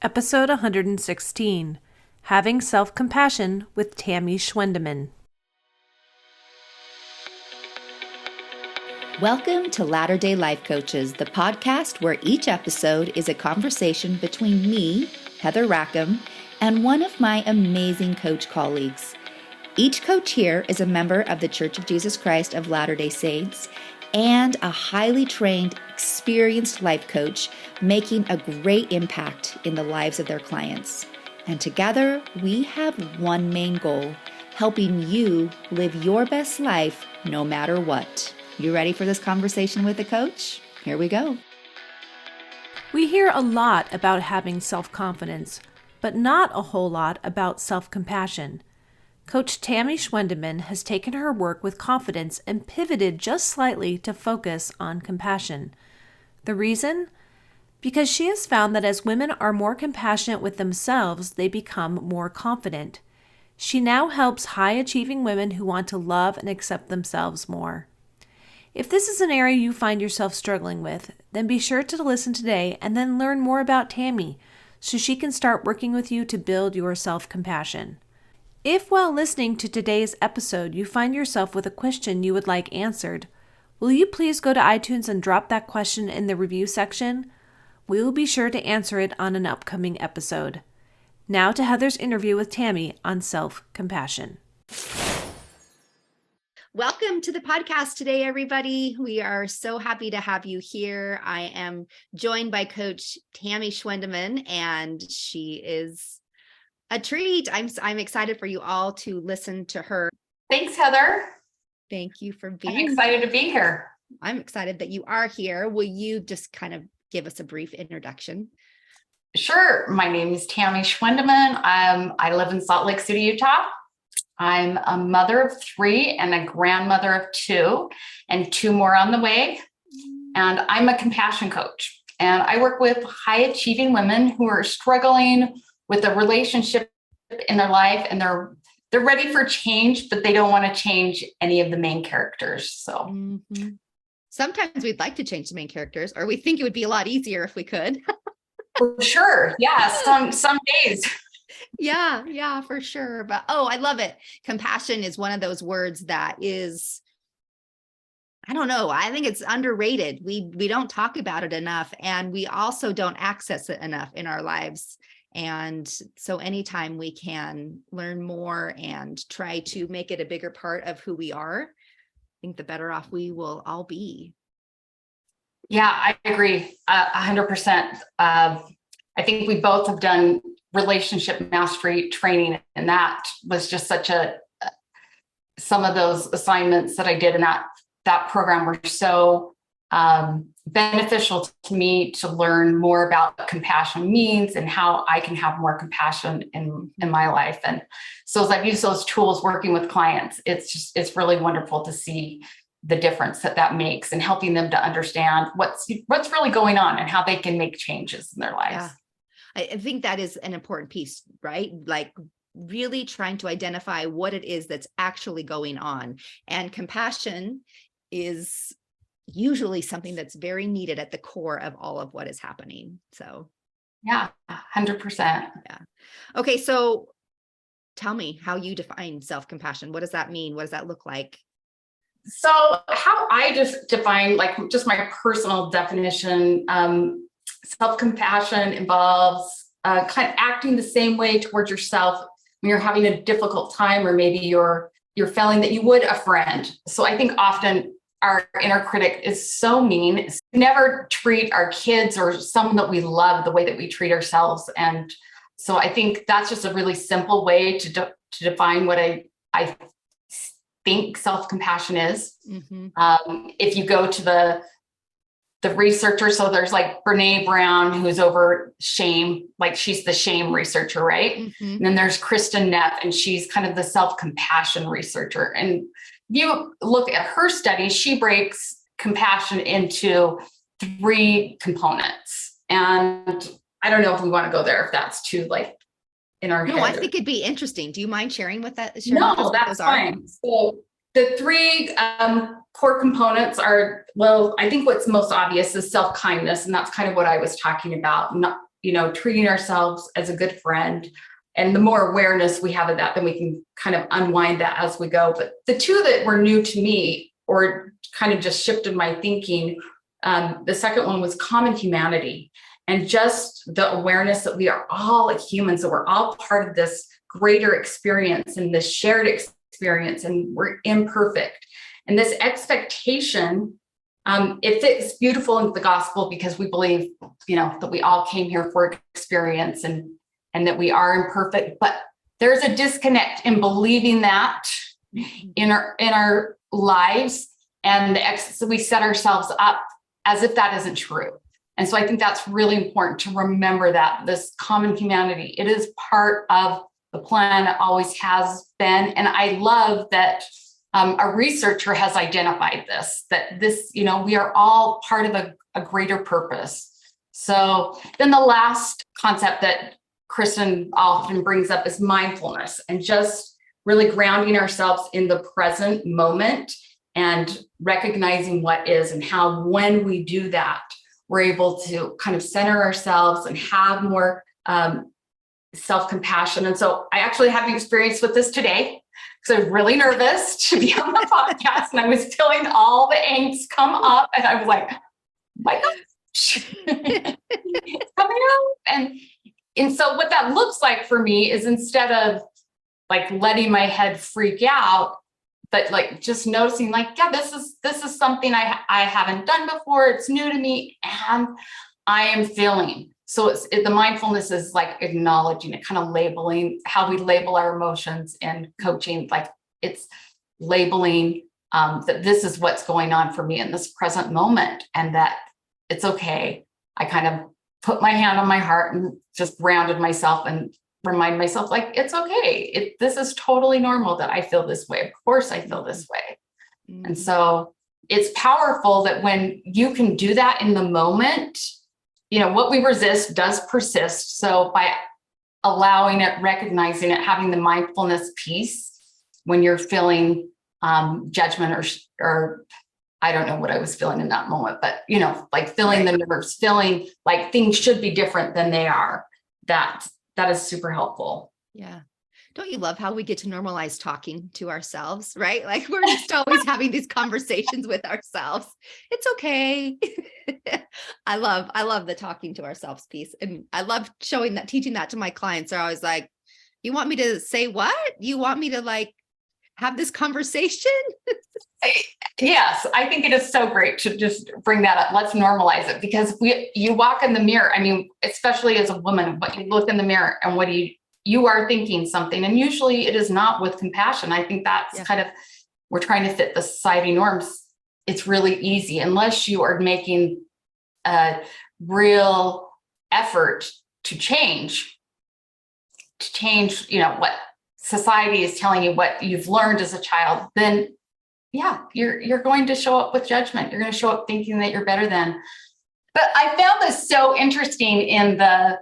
Episode 116, Having Self-Compassion with Tami Schwendiman. Welcome to Latter-day Life Coaches, the podcast where each episode is a conversation between me, Heather Rackham, and one of my amazing coach colleagues. Each coach here is a member of the Church of Jesus Christ of Latter-day Saints and a highly trained, experienced life coach making a great impact in the lives of their clients. And together, we have one main goal, helping you live your best life no matter what. You ready for this conversation with the coach? Here we go. We hear a lot about having self-confidence, but not a whole lot about self-compassion. Coach Tami Schwendiman has taken her work with confidence and pivoted just slightly to focus on compassion. The reason? Because she has found that as women are more compassionate with themselves, they become more confident. She now helps high-achieving women who want to love and accept themselves more. If this is an area you find yourself struggling with, then be sure to listen today and then learn more about Tami so she can start working with you to build your self-compassion. If while listening to today's episode you find yourself with a question you would like answered, will you please go to iTunes and drop that question in the review section? We will be sure to answer it on an upcoming episode. Now to Heather's interview with Tami on self-compassion. Welcome to the podcast today, everybody. We are so happy to have you here. I am joined by Coach Tami Schwendiman, and she is a treat. I'm excited for you all to listen to her. Thanks, Heather. Thank you for I'm being excited to be here. I'm excited that you are here. Will you just kind of give us a brief introduction? Sure. My name is Tami Schwendiman. I live in Salt Lake City, Utah. I'm a mother of 3 and a grandmother of 2, and 2 more on the way. And I'm a compassion coach. And I work with high-achieving women who are struggling with a relationship in their life, and they're ready for change, but they don't want to change any of the main characters. So Sometimes we'd like to change the main characters, or we think it would be a lot easier if we could. for sure. Yeah. Some days. Yeah, for sure. But I love it. Compassion is one of those words that is, I don't know, I think it's underrated. We don't talk about it enough, and we also don't access it enough in our lives. And so anytime we can learn more and try to make it a bigger part of who we are, I think the better off we will all be. Yeah, I agree 100%. I think we both have done relationship mastery training, and that was just some of those assignments that I did in that program were so beneficial to me to learn more about what compassion means and how I can have more compassion in my life. And so as I've used those tools working with clients, it's really wonderful to see the difference that makes in helping them to understand what's really going on and how they can make changes in their lives. Yeah. I think that is an important piece, right? Like really trying to identify what it is that's actually going on. And compassion is usually something that's very needed at the core of all of what is happening. So yeah, 100%. Yeah. Okay. So tell me how you define self-compassion. What does that mean? What does that look like? So how I just define, just my personal definition, self-compassion involves kind of acting the same way towards yourself when you're having a difficult time, or maybe you're feeling that you would a friend. So I think often our inner critic is so mean. We never treat our kids or someone that we love the way that we treat ourselves. And so I think that's just a really simple way to define what I think self-compassion is. If you go to the researcher, so there's Brene Brown, who's over shame, she's the shame researcher, right? And then there's Kristen Neff, and she's kind of the self-compassion researcher. And you look at her study, she breaks compassion into 3 components. And I don't know if we want to go there, if that's too in our head. No, I think it'd be interesting. Do you mind sharing what that is? No, that's fine. So the 3 core components are, I think what's most obvious is self-kindness. And that's kind of what I was talking about. Not, treating ourselves as a good friend. And the more awareness we have of that, then we can kind of unwind that as we go. But the two that were new to me or kind of just shifted my thinking, the second one was common humanity, and just the awareness that we are all humans, that we're all part of this greater experience and this shared experience, and we're imperfect. And this expectation, it fits beautiful into the gospel because we believe, that we all came here for experience and that we are imperfect. But there's a disconnect in believing that in our lives, and so we set ourselves up as if that isn't true. And so I think that's really important to remember, that this common humanity, it is part of the plan. It always has been. And I love that a researcher has identified that we are all part of a greater purpose. So then the last concept that Kristen often brings up is mindfulness, and just really grounding ourselves in the present moment and recognizing what is, and how when we do that, we're able to kind of center ourselves and have more self-compassion. And so I actually had an experience with this today, because I was really nervous to be on the podcast, and I was feeling all the angst come up, and I was like, my gosh, it's coming up. And so what that looks like for me is, instead of like letting my head freak out, but like just noticing, like, yeah, this is something I haven't done before. It's new to me, and I am feeling. So the mindfulness is like acknowledging it, kind of labeling how we label our emotions in coaching. Like, it's labeling that this is what's going on for me in this present moment, and that it's okay. I kind of put my hand on my heart and just grounded myself and remind myself, like, it's okay. This is totally normal that I feel this way. Of course I feel this way. Mm-hmm. And so it's powerful that when you can do that in the moment, what we resist does persist. So by allowing it, recognizing it, having the mindfulness piece when you're feeling judgment or I don't know what I was feeling in that moment, but like feeling the nerves, feeling like things should be different than they are. That is super helpful. Yeah. Don't you love how we get to normalize talking to ourselves, right? Like, we're just always having these conversations with ourselves. It's okay. I love the talking to ourselves piece. And I love teaching that to my clients. They're always like, you want me to say what? You want me to like have this conversation? Yes, I think it is so great to just bring that up. Let's normalize it, because you walk in the mirror. I mean, especially as a woman, but you look in the mirror and what you are thinking something, and usually it is not with compassion. I think that's kind of, we're trying to fit the society norms. It's really easy, unless you are making a real effort to change, what society is telling you, what you've learned as a child, then you're going to show up with judgment. You're going to show up thinking that you're better than. But I found this so interesting in the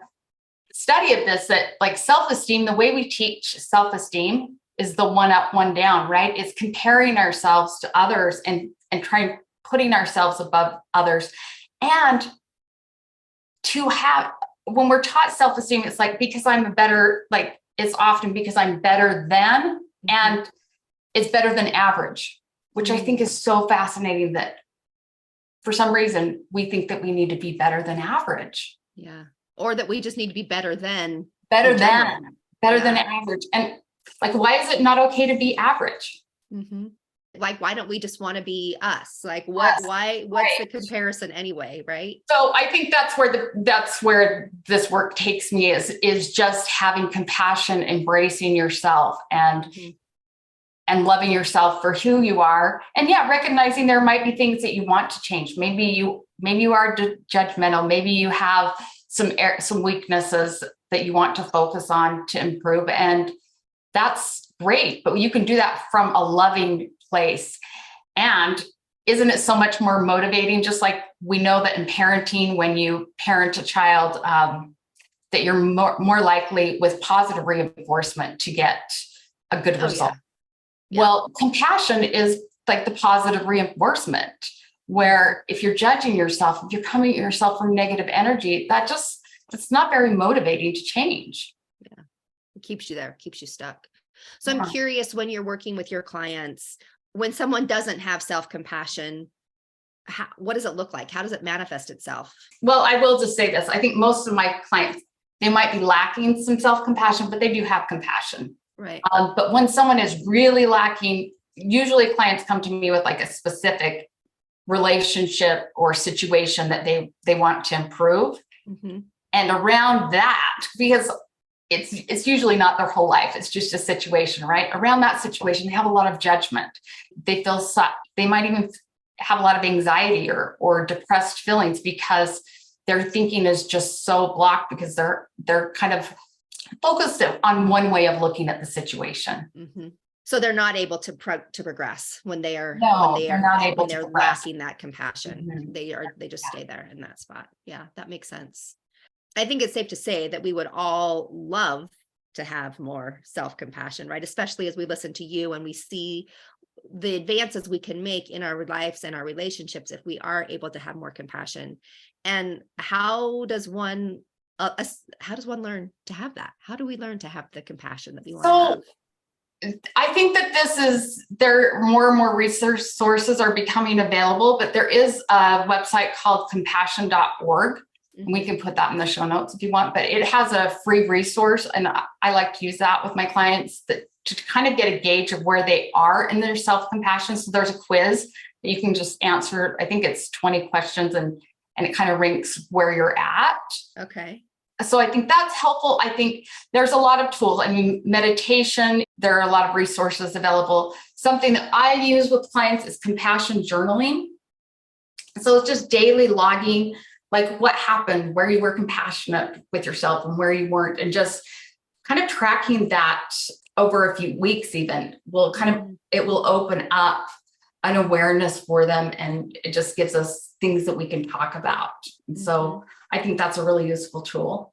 study of this, that like self-esteem, the way we teach self-esteem is the one up, one down, right? It's comparing ourselves to others and trying putting ourselves above others. And to have, when we're taught self-esteem, it's like, because I'm better, like it's often because I'm better than, and it's better than average, which I think is so fascinating, that for some reason we think that we need to be better than average. Yeah. Or that we just need to be better than average. And like, why is it not okay to be average? Mm-hmm. Like, why don't we just want to be us? Like, what's the comparison anyway? Right. So I think that's where this work takes me, is just having compassion, embracing yourself, and loving yourself for who you are. And recognizing there might be things that you want to change. Maybe you are judgmental. Maybe you have some weaknesses that you want to focus on to improve. And that's great, but you can do that from a loving place. And isn't it so much more motivating? Just like we know that in parenting, when you parent a child, that you're more likely with positive reinforcement to get a good result. Yeah. Well, compassion is like the positive reinforcement, where if you're judging yourself, if you're coming at yourself from negative energy, that just it's not very motivating to change. Yeah. It keeps you there, keeps you stuck. So I'm Yeah. curious, when you're working with your clients, when someone doesn't have self-compassion, what does it look like? How does it manifest itself? Well, I will just say this. I think most of my clients, they might be lacking some self-compassion, but they do have compassion. Right. But when someone is really lacking, usually clients come to me with like a specific relationship or situation that they want to improve. Mm-hmm. And around that, because it's usually not their whole life, it's just a situation, right? Around that situation, they have a lot of judgment. They feel they might even have a lot of anxiety or depressed feelings because their thinking is just so blocked because they're kind of focused on one way of looking at the situation. Mm-hmm. So they're not able to progress when they're lacking that compassion. Mm-hmm. They just stay there in that spot. Yeah, that makes sense. I think it's safe to say that we would all love to have more self-compassion, right? Especially as we listen to you and we see the advances we can make in our lives and our relationships if we are able to have more compassion. And how does one learn to have that? How do we learn to have the compassion that we want to have? I think that there more and more resources are becoming available, but there is a website called compassion.org. Mm-hmm. We can put that in the show notes if you want, but it has a free resource. And I like to use that with my clients to kind of get a gauge of where they are in their self-compassion. So there's a quiz that you can just answer. I think it's 20 questions and it kind of ranks where you're at. Okay. So I think that's helpful. I think there's a lot of tools. I mean, meditation, there are a lot of resources available. Something that I use with clients is compassion journaling. So it's just daily logging, like what happened, where you were compassionate with yourself and where you weren't, and just kind of tracking that over a few weeks even it will open up an awareness for them, and it just gives us things that we can talk about. And so I think that's a really useful tool.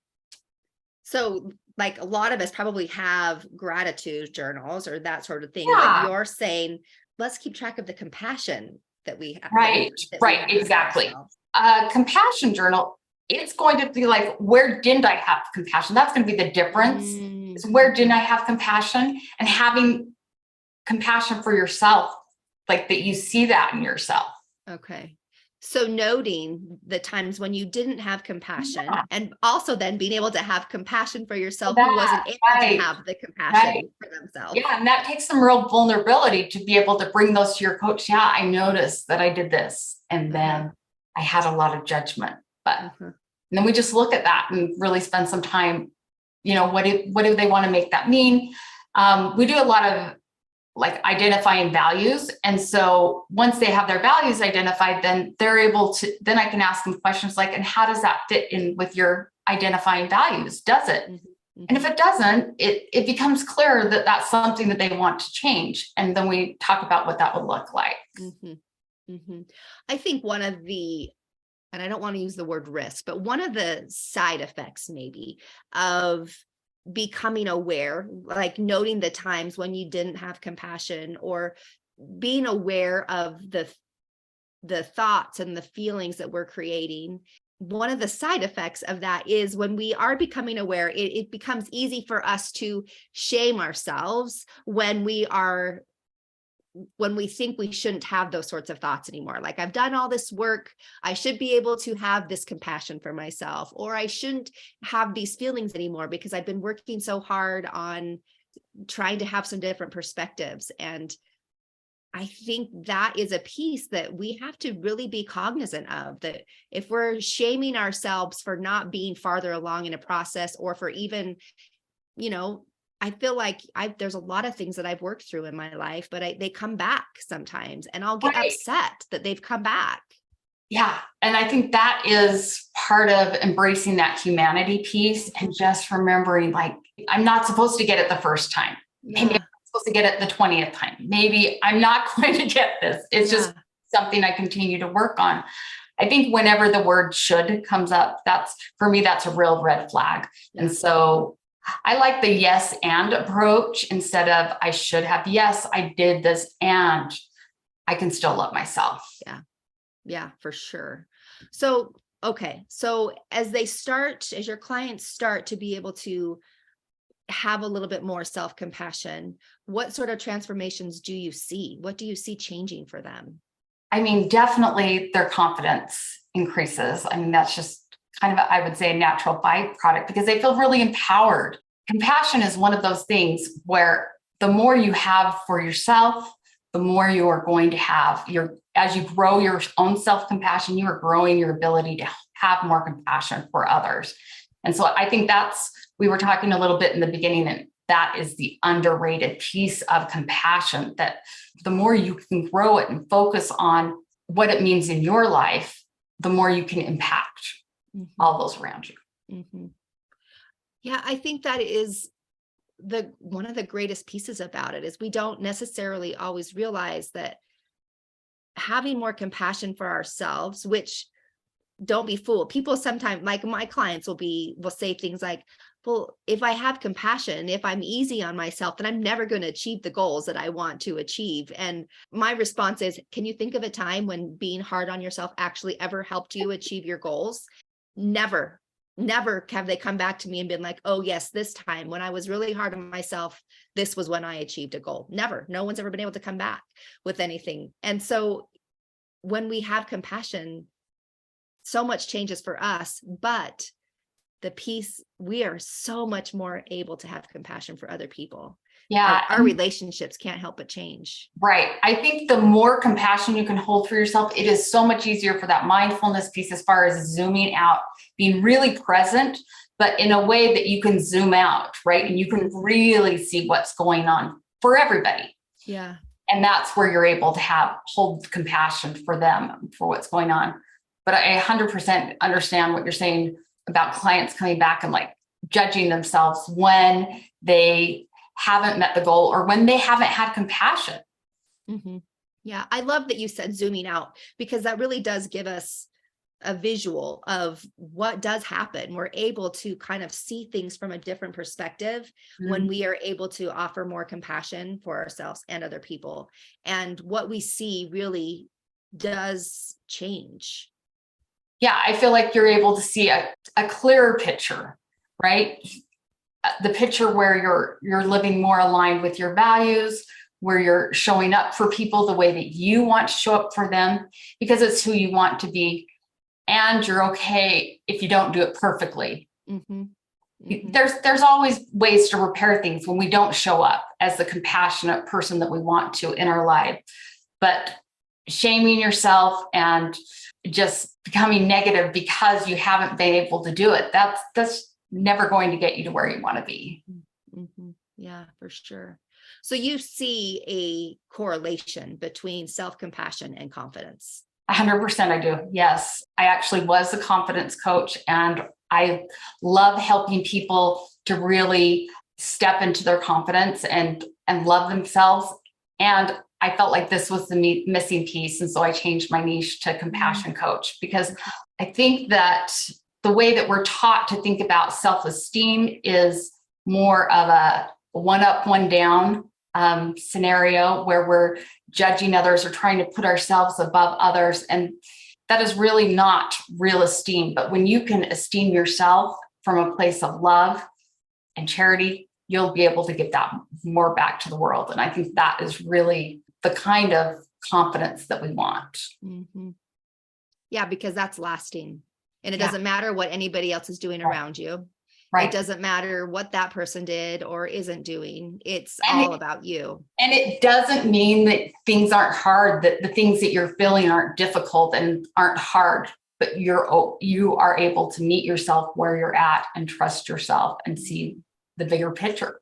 So like a lot of us probably have gratitude journals or that sort of thing, Yeah. but you're saying, let's keep track of the compassion that we have. Right, exactly. Compassion journal, it's going to be like, where didn't I have compassion? That's going to be the difference. Is where didn't I have compassion, and having compassion for yourself, like that you see that in yourself. Okay. So noting the times when you didn't have compassion, and also then being able to have compassion for yourself who wasn't able to have the compassion for themselves. Yeah. And that takes some real vulnerability to be able to bring those to your coach. Yeah, I noticed that I did this, and then I had a lot of judgment, but and then we just look at that and really spend some time, what do they want to make that mean? We do a lot of like identifying values. And so once they have their values identified, then then I can ask them questions like, and how does that fit in with your identifying values? Does it? Mm-hmm. And if it doesn't, it becomes clear that that's something that they want to change. And then we talk about what that would look like. Mm-hmm. Mm-hmm. I think one of the, and I don't want to use the word risk, but one of the side effects maybe of becoming aware, like noting the times when you didn't have compassion, or being aware of the thoughts and the feelings that we're creating. One of the side effects of that is when we are becoming aware, it becomes easy for us to shame ourselves when we think we shouldn't have those sorts of thoughts anymore. Like, I've done all this work, I should be able to have this compassion for myself, or I shouldn't have these feelings anymore because I've been working so hard on trying to have some different perspectives. And I think that is a piece that we have to really be cognizant of, that if we're shaming ourselves for not being farther along in a process, or for even, I feel like there's a lot of things that I've worked through in my life, but they come back sometimes, and I'll get upset that they've come back. Yeah. And I think that is part of embracing that humanity piece, and just remembering, like, I'm not supposed to get it the first time. Yeah. Maybe I'm supposed to get it the 20th time. Maybe I'm not going to get this. It's just something I continue to work on. I think whenever the word should comes up, for me, that's a real red flag. Yeah. And so I like the yes and approach instead of I should have. Yes, I did this, and I can still love myself. Yeah, for sure. So Okay. So as your clients start to be able to have a little bit more self-compassion, what sort of transformations do you see? What do you see changing for them? I mean, definitely their confidence increases. I mean, that's just kind of, I would say, a natural byproduct because they feel really empowered. Compassion is one of those things where the more you have for yourself, the more you are going to have as you grow your own self-compassion, you are growing your ability to have more compassion for others. And so I think we were talking a little bit in the beginning, and that is the underrated piece of compassion, that the more you can grow it and focus on what it means in your life, the more you can impact all those around you. Mm-hmm. Yeah, I think that is one of the greatest pieces about it is we don't necessarily always realize that having more compassion for ourselves, which don't be fooled. People sometimes, like my clients will say things like, well, if I have compassion, if I'm easy on myself, then I'm never going to achieve the goals that I want to achieve. And my response is, can you think of a time when being hard on yourself actually ever helped you achieve your goals? Never have they come back to me and been like, oh yes, this time when I was really hard on myself, this was when I achieved a goal. Never. No one's ever been able to come back with anything. And so when we have compassion, so much changes for us, but the piece, we are so much more able to have compassion for other people. Yeah. Our relationships can't help but change. Right. I think the more compassion you can hold for yourself, it is so much easier for that mindfulness piece as far as zooming out, being really present, but in a way that you can zoom out, right? And you can really see what's going on for everybody. Yeah. And that's where you're able to hold compassion for them, for what's going on. But I 100% understand what you're saying about clients coming back and like judging themselves when they haven't met the goal or when they haven't had compassion. Mm-hmm. Yeah. I love that you said zooming out, because that really does give us a visual of what does happen. We're able to kind of see things from a different perspective when we are able to offer more compassion for ourselves and other people. And what we see really does change. Yeah, I feel like you're able to see a clearer picture, right? The picture where you're living more aligned with your values, where you're showing up for people the way that you want to show up for them, because it's who you want to be. And you're okay if you don't do it perfectly. Mm-hmm. Mm-hmm. There's always ways to repair things when we don't show up as the compassionate person that we want to in our life. But shaming yourself and just becoming negative because you haven't been able to do it, that's never going to get you to where you want to be. Mm-hmm. Yeah, for sure. So you see a correlation between self-compassion and confidence. 100% I do. Yes. I actually was a confidence coach, and I love helping people to really step into their confidence and love themselves. And I felt like this was the missing piece. And so I changed my niche to compassion coach, because I think that the way that we're taught to think about self-esteem is more of a one up, one down scenario where we're judging others or trying to put ourselves above others. And that is really not real esteem. But when you can esteem yourself from a place of love and charity, you'll be able to give that more back to the world. And I think that is really the kind of confidence that we want. Mm-hmm. Yeah, because that's lasting. And it doesn't matter what anybody else is doing around you. Right. It doesn't matter what that person did or isn't doing. It's all about you. And it doesn't mean that things aren't hard, that the things that you're feeling aren't difficult and aren't hard, but you are able to meet yourself where you're at and trust yourself and see the bigger picture.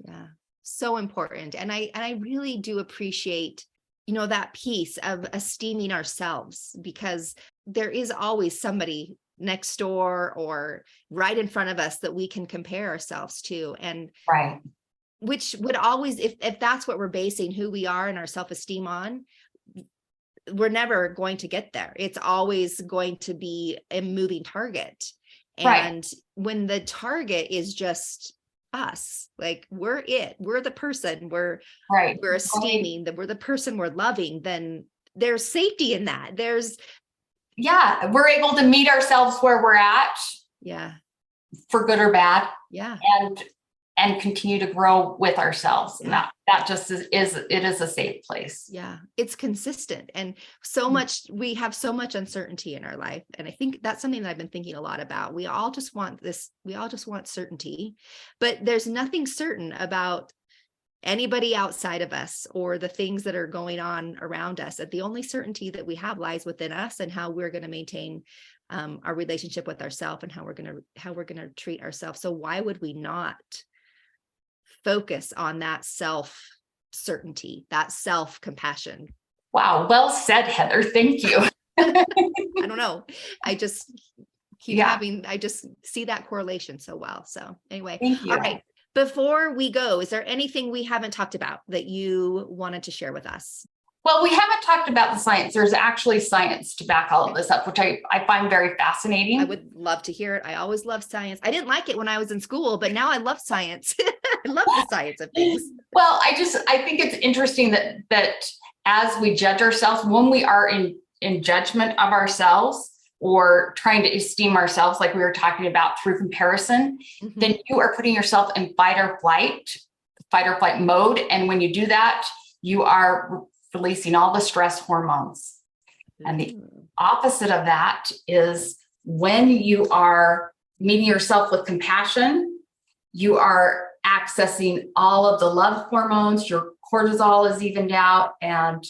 Yeah, so important. And I really do appreciate, that piece of esteeming ourselves, because there is always somebody next door or right in front of us that we can compare ourselves to. And right, which would always, if that's what we're basing who we are and our self-esteem on, we're never going to get there. It's always going to be a moving target. And when the target is just us, like we're the person we're esteeming, that we're the person we're loving, then there's safety in that. yeah, we're able to meet ourselves where we're at. Yeah. For good or bad. Yeah. And continue to grow with ourselves. And that just is a safe place. Yeah. It's consistent. And so much, we have so much uncertainty in our life. And I think that's something that I've been thinking a lot about. We all just want certainty, but there's nothing certain about anybody outside of us or the things that are going on around us. That the only certainty that we have lies within us and how we're going to maintain our relationship with ourselves and how we're going to treat ourselves. So why would we not focus on that self certainty, that self compassion? Wow. Well said, Heather. Thank you. I don't know. I just I just see that correlation so well. So anyway, thank you. All right. Before we go, is there anything we haven't talked about that you wanted to share with us? Well, we haven't talked about the science. There's actually science to back all of this up, which I find very fascinating. I would love to hear it. I always love science. I didn't like it when I was in school, but now I love science. I love the science of things. Well, I think it's interesting that as we judge ourselves, when we are in judgment of ourselves or trying to esteem ourselves, like we were talking about through comparison, then you are putting yourself in fight or flight mode. And when you do that, you are releasing all the stress hormones. And the opposite of that is when you are meeting yourself with compassion, you are accessing all of the love hormones, your cortisol is evened out. And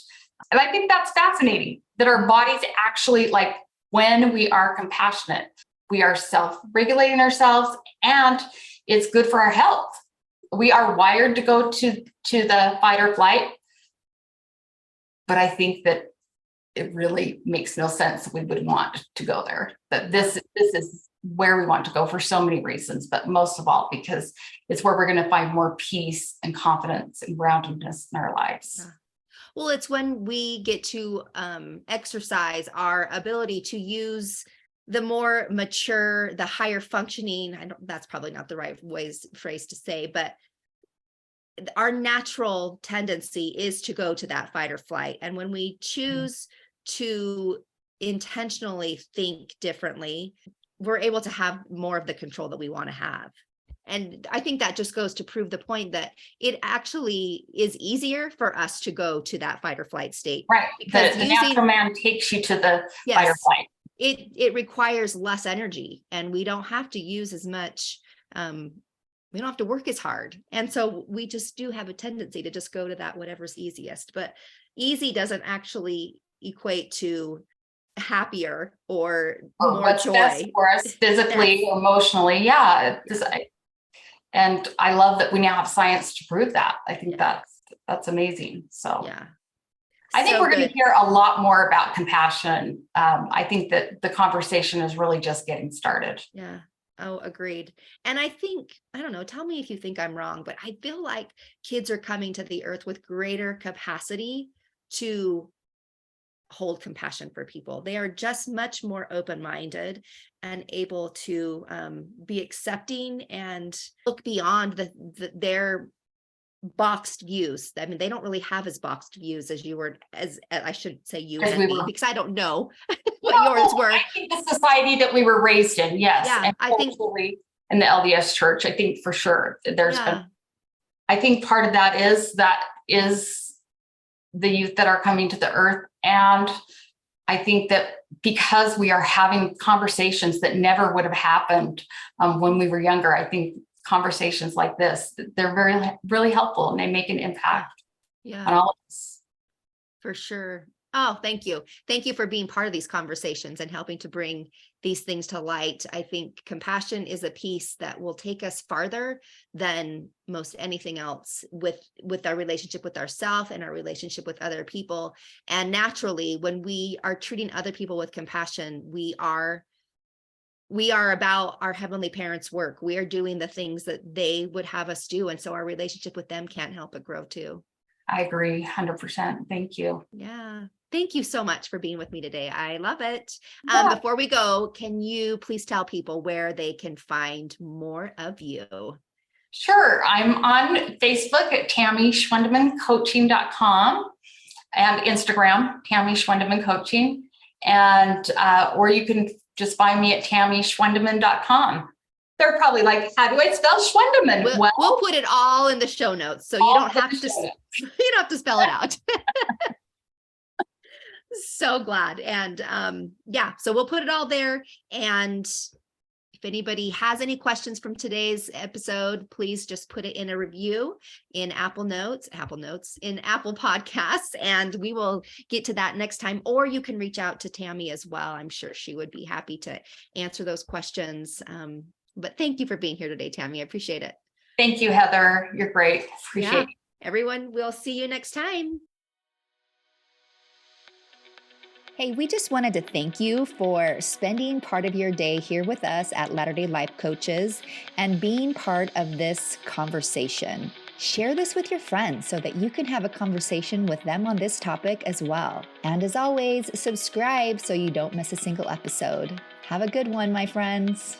I think that's fascinating that our bodies actually, like when we are compassionate, we are self-regulating ourselves and it's good for our health. We are wired to go to the fight or flight. But I think that it really makes no sense that we would want to go there. That this is where we want to go for so many reasons, but most of all, because it's where we're going to find more peace and confidence and groundedness in our lives. Yeah. Well, it's when we get to exercise our ability to use the more mature, the higher functioning, that's probably not the right phrase to say, but our natural tendency is to go to that fight or flight. And when we choose to intentionally think differently, we're able to have more of the control that we want to have. And I think that just goes to prove the point that it actually is easier for us to go to that fight or flight state. Right. Because the natural man takes you to the fight or flight. It requires less energy and we don't have to use as much, we don't have to work as hard. And so we just do have a tendency to just go to that whatever's easiest, but easy doesn't actually equate to happier or more what's joy best for us physically, emotionally. Yeah. And I love that we now have science to prove that. I think that's amazing. So yeah. I think we're going to hear a lot more about compassion. I think that the conversation is really just getting started. Yeah. Oh, agreed. And I think, I don't know, tell me if you think I'm wrong, but I feel like kids are coming to the earth with greater capacity to hold compassion for people. They are just much more open-minded and able to be accepting and look beyond their boxed views. I mean, they don't really have as boxed views as you were, as I should say you and me, because I don't know what yours were. I think the society that we were raised in, yes. Yeah, and I think in the LDS church, I think for sure there's I think part of that is the youth that are coming to the earth. And I think that because we are having conversations that never would have happened when we were younger, I think conversations like this, they're very, really helpful and they make an impact on all of us. For sure. Oh, thank you. Thank you for being part of these conversations and helping to bring these things to light. I think compassion is a piece that will take us farther than most anything else with our relationship with ourselves and our relationship with other people. And naturally, when we are treating other people with compassion, we are about our heavenly parents' work. We are doing the things that they would have us do. And so our relationship with them can't help but grow too. I agree 100%. Thank you. Yeah. Thank you so much for being with me today. I love it. Yeah. Before we go, can you please tell people where they can find more of you? Sure. I'm on Facebook at TamiSchwendimanCoaching.com and Instagram, Tami Schwendiman Coaching. And, or you can just find me at TamiSchwendiman.com. They're probably like, how do I spell Schwendiman? We'll put it all in the show notes, so you don't have to spell it out. So glad. And so we'll put it all there. And if anybody has any questions from today's episode, please just put it in a review in Apple Podcasts, and we will get to that next time. Or you can reach out to Tami as well. I'm sure she would be happy to answer those questions. But thank you for being here today, Tami. I appreciate it. Thank you, Heather. You're great. Appreciate it. Everyone, we'll see you next time. Hey, we just wanted to thank you for spending part of your day here with us at Latter-day Life Coaches and being part of this conversation. Share this with your friends so that you can have a conversation with them on this topic as well. And as always, subscribe so you don't miss a single episode. Have a good one, my friends.